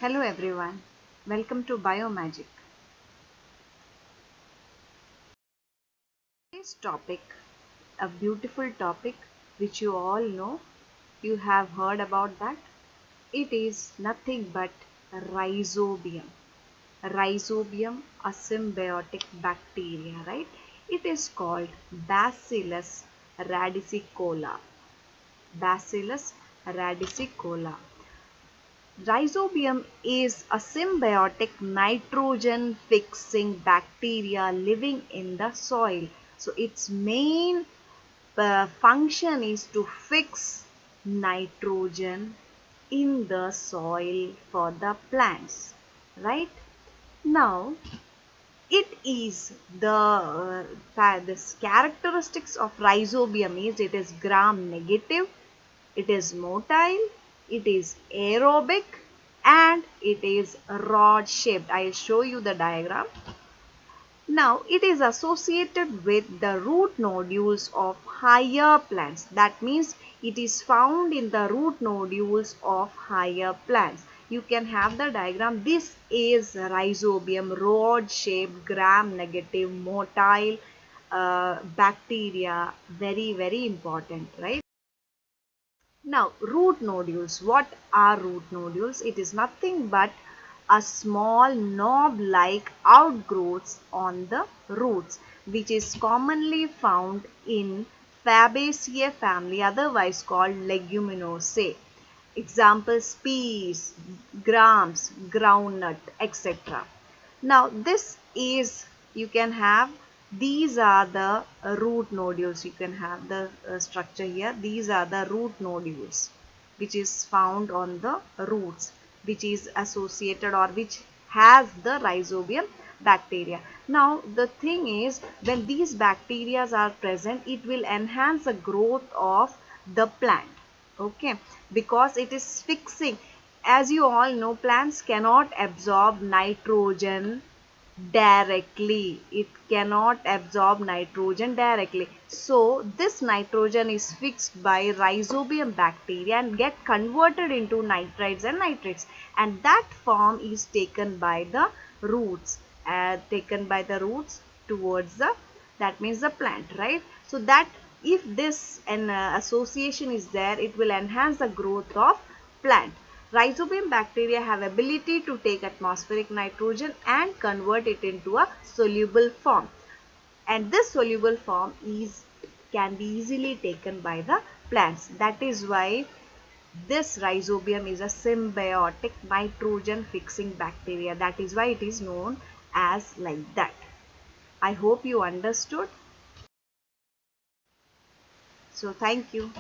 Hello everyone, welcome to Biomagic. Today's topic, a beautiful topic which you all know, you have heard about that. It is nothing but rhizobium. Rhizobium, a symbiotic bacteria, right? It is called Bacillus radicicola. Bacillus radicicola. Rhizobium is a symbiotic nitrogen fixing bacteria living in the soil. So its main function is to fix nitrogen in the soil for the plants. Right? Now, it is this characteristics of rhizobium is it is gram negative, it is motile, it is aerobic, and it is rod shaped. I will show you the diagram. Now it is associated with the root nodules of higher plants. That means it is found in the root nodules of higher plants. You can have the diagram. This is rhizobium, rod shaped, gram negative, motile bacteria. Very important, right? Now, root nodules. What are root nodules? It is nothing but a small knob-like outgrowths on the roots, which is commonly found in Fabaceae family, otherwise called Leguminosae. Examples: peas, grams, groundnut, etc. Now this is, you can have, these are the root nodules. You can have the structure here. These are the root nodules which is found on the roots, which is associated or which has the rhizobium bacteria. Now the thing is, when these bacteria are present, it will enhance the growth of the plant. Okay, because it is fixing. As you all know, plants cannot absorb nitrogen directly. It cannot absorb nitrogen directly. So this nitrogen is fixed by rhizobium bacteria and get converted into nitrites and nitrates, and that form is taken by the roots, towards the, that means the plant, right? So that if this an association is there, it will enhance the growth of plant. Rhizobium bacteria have ability to take atmospheric nitrogen and convert it into a soluble form, and this soluble form can be easily taken by the plants. That is why this rhizobium is a symbiotic nitrogen fixing bacteria. That is why it is known as like that. I hope you understood. So thank you.